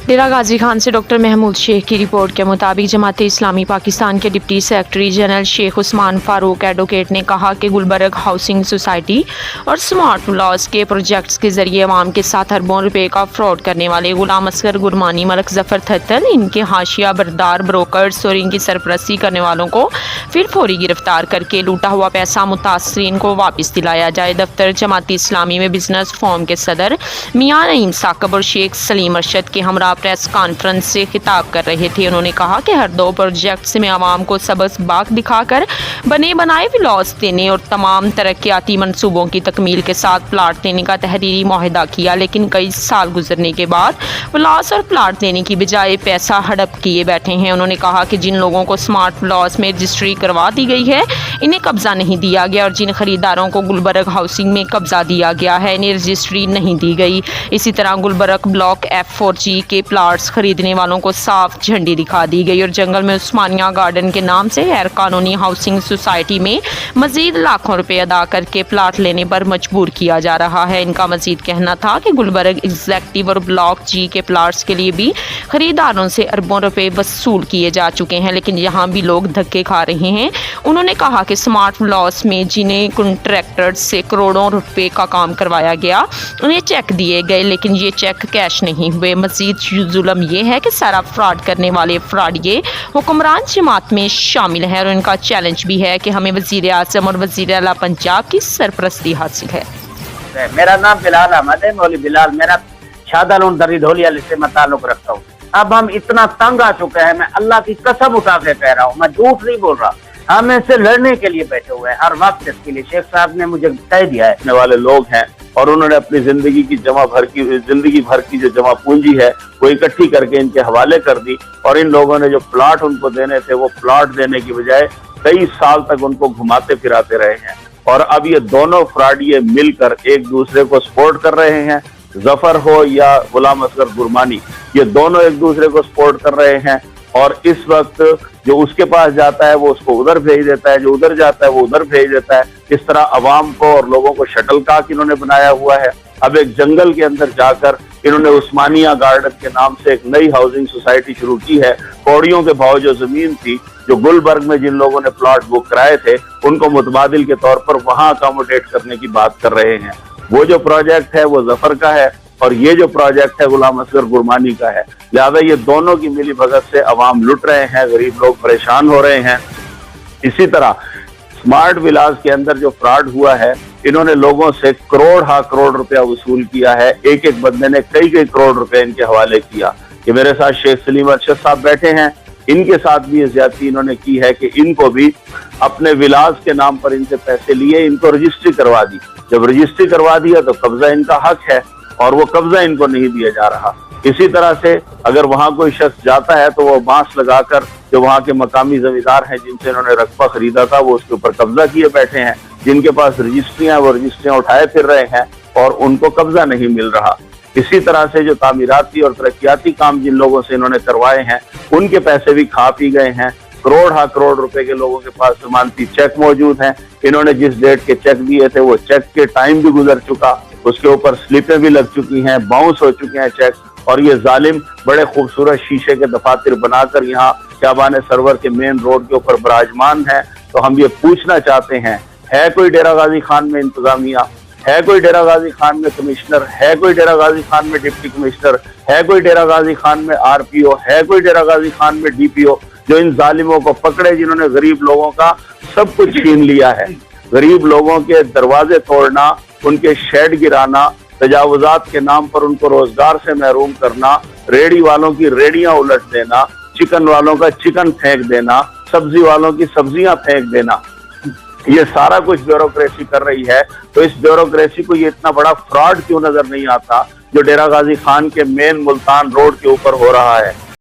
डेरा गाजी खान से डॉक्टर महमूद शेख की रिपोर्ट के मुताबिक जमात इस्लामी पाकिस्तान के deputy secretary general Sheikh Usman Farooq advocate ने कहा कि गुलबर्ग हाउसिंग सोसाइटी और स्मार्ट विलास के प्रोजेक्ट्स के जरिए अवाम के साथ अरबों रुपए का फ्रॉड करने वाले गुलाम असगर गुरमानी, मलक जफर थत्तल, इनके हाशिया बरदार ब्रोकर्स और इनकी सरपरस्ती करने वालों को फिर फौरी गिरफ्तार करके लूटा हुआ पैसा मुतासरीन को वापस दिलाया जाए। दफ्तर जमात इस्लामी में बिजनेस फोरम के सदर मियां नईम साकब और शेख सलीम अरशद के हमरा प्रेस कॉन्फ्रेंस से खिताब कर रहे थे। उन्होंने कहा कि हर दो प्रोजेक्ट्स में आवाम को सबस बाग दिखाकर बने बनाए विलास देने और तमाम तरक्याती मंसूबों की तकमील के साथ प्लाट देने का तहरीरी मुआहदा किया, लेकिन कई साल गुजरने के बाद विलास और प्लाट देने की बजाय पैसा हड़प किए बैठे हैं। उन्होंने कहा कि जिन लोगों को स्मार्ट विलास में रजिस्ट्री करवा दी गई है इन्हें कब्जा नहीं दिया गया और जिन खरीदारों को गुलबर्ग हाउसिंग में कब्जा दिया गया है इन्हें रजिस्ट्री नहीं दी गई। इसी तरह गुलबर्ग ब्लॉक F4G के प्लाट्स खरीदने वालों को साफ झंडी दिखा दी गई और जंगल में उस्मानिया गार्डन के नाम से गैर कानूनी हाउसिंग सोसाइटी में मजीद लाखों रुपए अदा करके प्लाट लेने पर मजबूर किया जा रहा है। इनका मजीद कहना था कि गुलबर्ग एग्जेक्टिव और ब्लॉक G के प्लाट्स के लिए भी खरीदारों से अरबों रुपए वसूल किए जा चुके हैं, लेकिन यहाँ भी लोग धक्के खा रहे हैं। उन्होंने कहा कि स्मार्ट विलास में जिन्हें कॉन्ट्रैक्टर्स से करोड़ों रुपए का काम करवाया गया उन्हें चेक दिए गए, लेकिन ये चेक कैश नहीं हुए। मजीद जुल्म ये है कि सारा फ्रॉड करने वाले फ्रॉडिये हुक्मरान जमात में शामिल है और उनका चैलेंज भी है कि हमें वजीर आज़म और वजीर आला पंजाब की सरपरस्ती हासिल है। मेरा नाम बिलाल अहमद है, मौलवी बिलाल। मेरा शादालून दर्री धोलिया से मैं ताल्लुक रखता हूँ। अब हम इतना तंग आ चुके हैं, मैं अल्लाह की कसम उठा के कह रहा हूँ, मैं झूठ नहीं बोल रहा। हम इससे लड़ने के लिए बैठे हुए हैं हर वक्त इसके लिए। शेख साहब ने मुझे तय दिया है। रखने वाले लोग हैं और उन्होंने अपनी जिंदगी भर की जो जमा पूंजी है वो इकट्ठी करके इनके हवाले कर दी और इन लोगों ने जो प्लाट उनको देने थे वो प्लाट देने की बजाय कई साल तक उनको घुमाते फिराते रहे हैं। और अब ये दोनों फ्रॉडिये मिलकर एक दूसरे को सपोर्ट कर रहे हैं। जफर हो या गुलाम असगर गुरमानी, ये दोनों एक दूसरे को सपोर्ट कर रहे हैं और इस वक्त जो उसके पास जाता है वो उसको उधर भेज देता है, जो उधर जाता है वो उधर भेज देता है। इस तरह अवाम को और लोगों को शटलकॉक इन्होंने बनाया हुआ है। अब एक जंगल के अंदर जाकर इन्होंने उस्मानिया गार्डन के नाम से एक नई हाउसिंग सोसाइटी शुरू की है। कौड़ियों के भाव जो जमीन थी, जो गुलबर्ग में जिन लोगों ने प्लॉट बुक कराए थे उनको मुतबादिल के तौर पर वहां अकोमोडेट करने की बात कर रहे हैं। वो जो प्रोजेक्ट है वो जफर का है और ये जो प्रोजेक्ट है गुलाम असगर गुरमानी का है। लिहाजा ये दोनों की मिली भगत से अवाम लुट रहे हैं, गरीब लोग परेशान हो रहे हैं। इसी तरह स्मार्ट विलास के अंदर जो फ्रॉड हुआ है, इन्होंने लोगों से करोड़ रुपया वसूल किया है। एक एक बंदे ने कई करोड़ रुपए इनके हवाले किया। कि मेरे साथ शेख सलीम अरशद साहब बैठे हैं, इनके साथ भी ये ज्यादती इन्होंने की है कि इनको भी अपने विलास के नाम पर इनसे पैसे लिए, इनको रजिस्ट्री करवा दी। जब रजिस्ट्री करवा दिया तो कब्जा इनका हक है और वो कब्जा इनको नहीं दिया जा रहा। इसी तरह से अगर वहां कोई शख्स जाता है तो वो बांस लगाकर जो वहां के मकामी जमींदार हैं जिनसे इन्होंने रकबा खरीदा था वो उसके ऊपर कब्जा किए बैठे हैं। जिनके पास रजिस्ट्रियां वो रजिस्ट्रियां उठाए फिर रहे हैं और उनको कब्जा नहीं मिल रहा। इसी तरह से जो तामीराती और तरक्याती काम जिन लोगों से इन्होंने करवाए हैं उनके पैसे भी खा पी गए हैं। करोड़ रुपए के लोगों के पास जमानती चेक मौजूद हैं। इन्होंने जिस डेट के चेक दिए थे वो चेक के टाइम भी गुजर चुका, उसके ऊपर स्लिपें भी लग चुकी हैं, बाउंस हो चुके हैं चेक। और ये जालिम बड़े खूबसूरत शीशे के दफातर बनाकर यहाँ शाबान सरवर के मेन रोड के ऊपर विराजमान है। तो हम ये पूछना चाहते हैं, है कोई डेरा गाजी खान में इंतजामिया, है कोई डेरा गाजी खान में कमिश्नर, है कोई डेरा गाजी खान में डिप्टी कमिश्नर, है कोई डेरा गाजी खान में RPO, है कोई डेरा गाजी खान में DPO जो इन जालिमों को पकड़े जिन्होंने गरीब लोगों का सब कुछ छीन लिया है। गरीब लोगों के दरवाजे तोड़ना, उनके शेड गिराना, तजावुजात के नाम पर उनको रोजगार से महरूम करना, रेडी वालों की रेडियां उलट देना, चिकन वालों का चिकन फेंक देना, सब्जी वालों की सब्जियां फेंक देना, ये सारा कुछ ब्यूरोक्रेसी कर रही है। तो इस ब्यूरोक्रेसी को ये इतना बड़ा फ्रॉड क्यों नजर नहीं आता जो डेरा गाजी खान के मेन मुल्तान रोड के ऊपर हो रहा है।